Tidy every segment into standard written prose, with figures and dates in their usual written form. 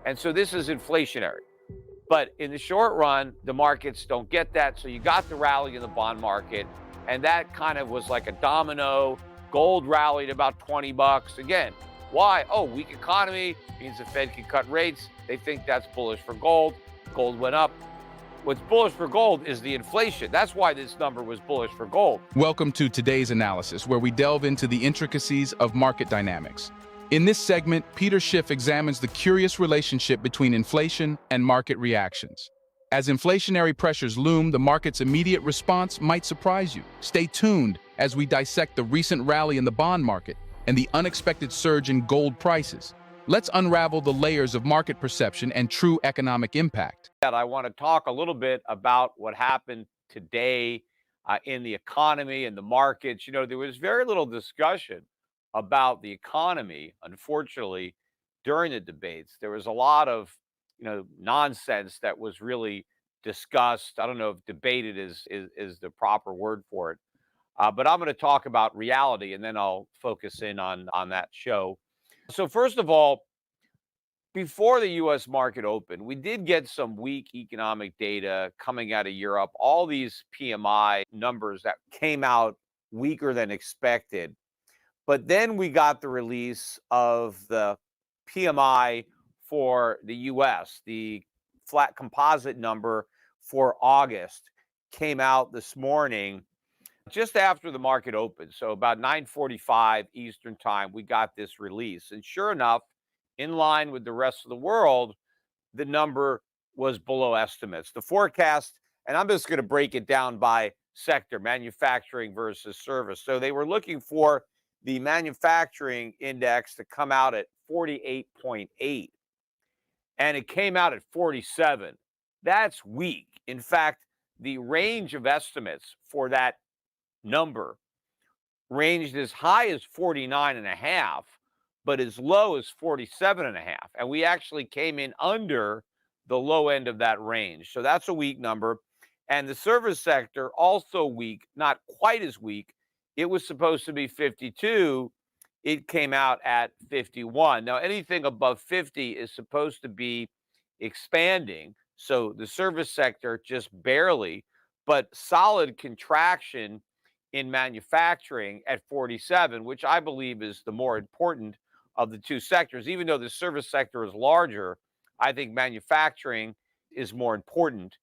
And so this is inflationary. But in the short run, the markets don't get that. So you got the rally in the bond market, and that kind of was like a domino. Gold rallied about 20 bucks. Again, why? Oh, weak economy means the Fed can cut rates. They think that's bullish for gold. Gold went up. What's bullish for gold is the inflation. That's why this number was bullish for gold. Welcome to today's analysis, where we delve into the intricacies of market dynamics. In this segment, Peter Schiff examines the curious relationship between inflation and market reactions. As inflationary pressures loom, the market's immediate response might surprise you. Stay tuned as we dissect the recent rally in the bond market and the unexpected surge in gold prices. Let's unravel the layers of market perception and true economic impact. I want to talk a little bit about what happened today in the economy and the markets. There was very little discussion about the economy, unfortunately, during the debates. There was a lot of, nonsense that was really discussed. I don't know if debated is the proper word for it, but I'm going to talk about reality, and then I'll focus in on that show. So first of all, before the US market opened, we did get some weak economic data coming out of Europe, all these PMI numbers that came out weaker than expected. But then we got the release of the PMI for the US, the flat composite number for August came out this morning just after the market opened. So about 9:45 Eastern time, we got this release. And sure enough, in line with the rest of the world, the number was below estimates. The forecast, and I'm just going to break it down by sector, manufacturing versus service. So they were looking for the manufacturing index to come out at 48.8, and it came out at 47. That's weak. In fact, the range of estimates for that number ranged as high as 49.5, but as low as 47.5. And we actually came in under the low end of that range. So that's a weak number. And the service sector also weak, not quite as weak. It was supposed to be 52. It came out at 51. Now, anything above 50 is supposed to be expanding. So the service sector just barely, but solid contraction in manufacturing at 47, which I believe is the more important of the two sectors. Even though the service sector is larger, I think manufacturing is more important.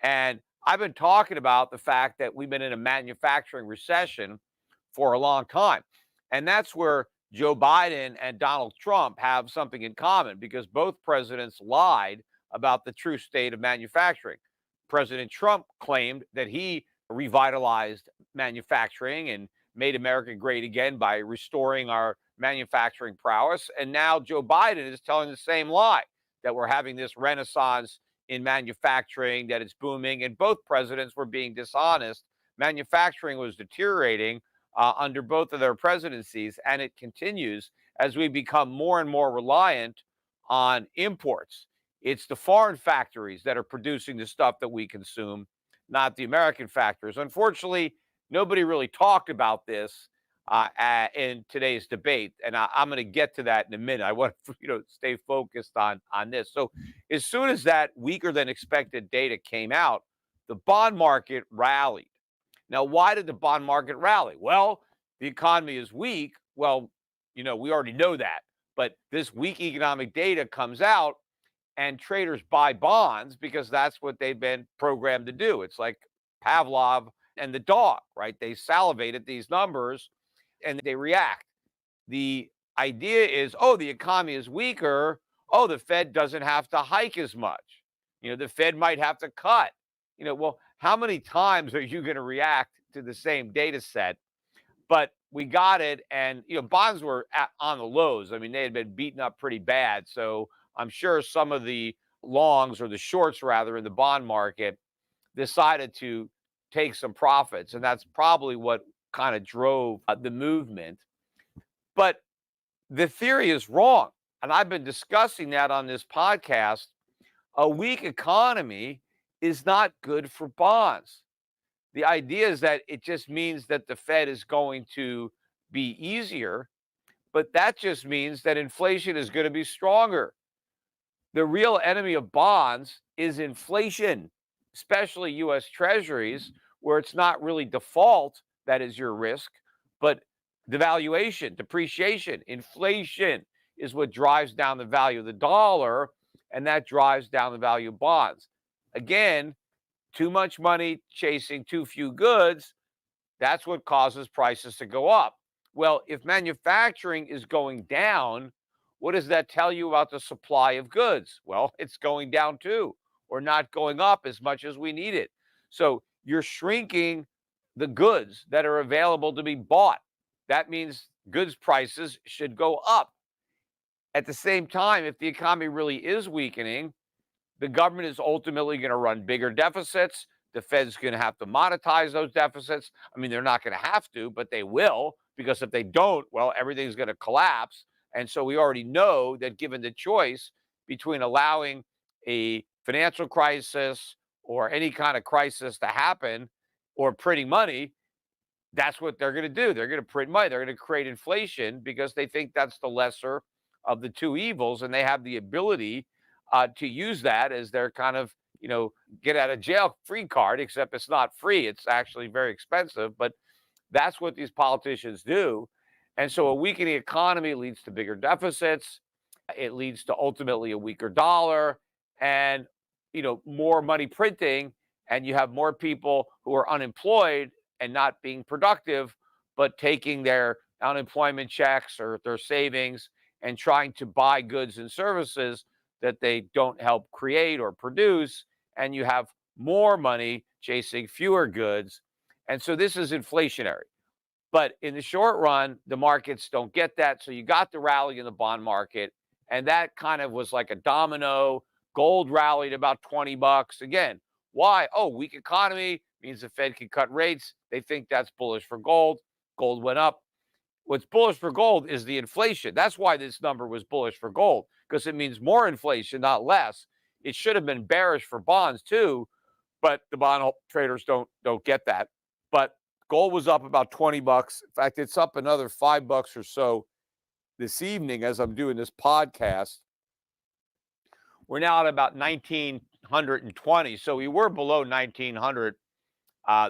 And I've been talking about the fact that we've been in a manufacturing recession for a long time. And that's where Joe Biden and Donald Trump have something in common, because both presidents lied about the true state of manufacturing. President Trump claimed that he revitalized manufacturing and made America great again by restoring our manufacturing prowess. And now Joe Biden is telling the same lie, that we're having this renaissance in manufacturing, that it's booming. And both presidents were being dishonest. Manufacturing was deteriorating under both of their presidencies, and it continues as we become more and more reliant on imports. It's the foreign factories that are producing the stuff that we consume, not the American factories. Unfortunately, nobody really talked about this in today's debate, and I'm going to get to that in a minute. I want to stay focused on this. So as soon as that weaker than expected data came out, the bond market rallied. Now, why did the bond market rally? Well, the economy is weak. Well, we already know that. But this weak economic data comes out, and traders buy bonds because that's what they've been programmed to do. It's like Pavlov and the dog, right? They salivate at these numbers and they react. The idea is, oh, the economy is weaker. Oh, the Fed doesn't have to hike as much. The Fed might have to cut. Well, how many times are you going to react to the same data set? But we got it, and bonds were on the lows. I mean, they had been beaten up pretty bad. So I'm sure some of the longs, or the shorts rather, in the bond market decided to take some profits, and that's probably what kind of drove the movement. But the theory is wrong, and I've been discussing that on this podcast. A weak economy is not good for bonds. The idea is that it just means that the Fed is going to be easier, but that just means that inflation is going to be stronger. The real enemy of bonds is inflation, especially US Treasuries, where it's not really default that is your risk, but devaluation, depreciation, inflation is what drives down the value of the dollar, and that drives down the value of bonds. Again, too much money chasing too few goods, that's what causes prices to go up. Well, if manufacturing is going down, what does that tell you about the supply of goods? Well, it's going down too, or not going up as much as we need it. So you're shrinking the goods that are available to be bought. That means goods prices should go up. At the same time, if the economy really is weakening, the government is ultimately going to run bigger deficits. The Fed's going to have to monetize those deficits. I mean, they're not going to have to, but they will, because if they don't, well, everything's going to collapse. And so we already know that given the choice between allowing a financial crisis or any kind of crisis to happen or printing money, that's what they're going to do. They're going to print money. They're going to create inflation because they think that's the lesser of the two evils. And they have the ability to use that as their kind of, get out of jail free card, except it's not free. It's actually very expensive, but that's what these politicians do. And so a weakening economy leads to bigger deficits. It leads to ultimately a weaker dollar and, more money printing. And you have more people who are unemployed and not being productive, but taking their unemployment checks or their savings and trying to buy goods and services that they don't help create or produce. And you have more money chasing fewer goods. And so this is inflationary. But in the short run, the markets don't get that. So you got the rally in the bond market. And that kind of was like a domino. Gold rallied about 20 bucks. Again, why? Oh, weak economy means the Fed can cut rates. They think that's bullish for gold. Gold went up. What's bullish for gold is the inflation. That's why this number was bullish for gold, because it means more inflation, not less. It should have been bearish for bonds too, but the bond traders don't get that. But gold was up about 20 bucks. In fact, it's up another $5 or so this evening as I'm doing this podcast. We're now at about 1920. So we were below 1900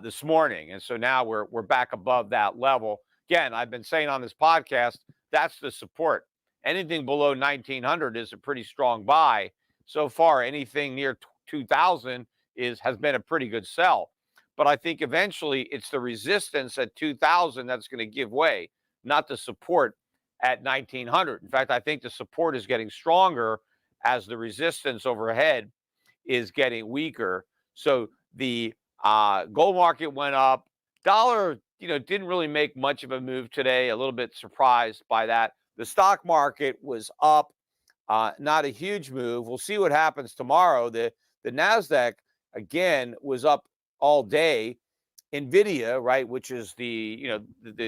this morning. And so now we're back above that level. Again, I've been saying on this podcast, that's the support. Anything below 1900 is a pretty strong buy. So far, anything near 2000 has been a pretty good sell. But I think eventually it's the resistance at 2000 that's going to give way, not the support at 1900. In fact, I think the support is getting stronger as the resistance overhead is getting weaker. So the gold market went up. Dollar, didn't really make much of a move today. A little bit surprised by that. The stock market was up, not a huge move. We'll see what happens tomorrow. The NASDAQ, again, was up all day. NVIDIA, right, which is the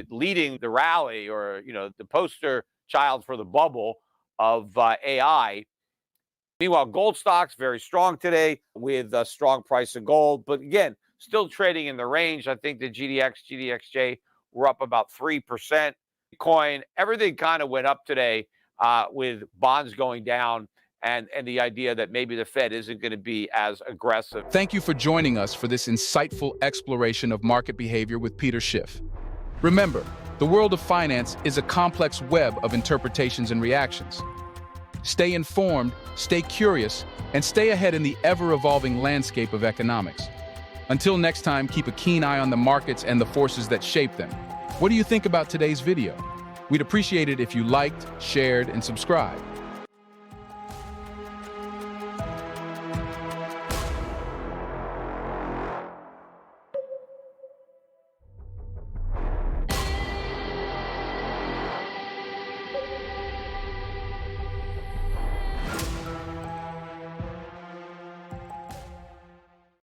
leading the rally, or, the poster child for the bubble of AI. Meanwhile, gold stocks very strong today with a strong price of gold. But again, still trading in the range. I think the GDXJ were up about 3%. Bitcoin, everything kind of went up today with bonds going down and the idea that maybe the Fed isn't going to be as aggressive. Thank you for joining us for this insightful exploration of market behavior with Peter Schiff. Remember, the world of finance is a complex web of interpretations and reactions. Stay informed, stay curious, and stay ahead in the ever-evolving landscape of economics. Until next time, keep a keen eye on the markets and the forces that shape them. What do you think about today's video? We'd appreciate it if you liked, shared, and subscribed.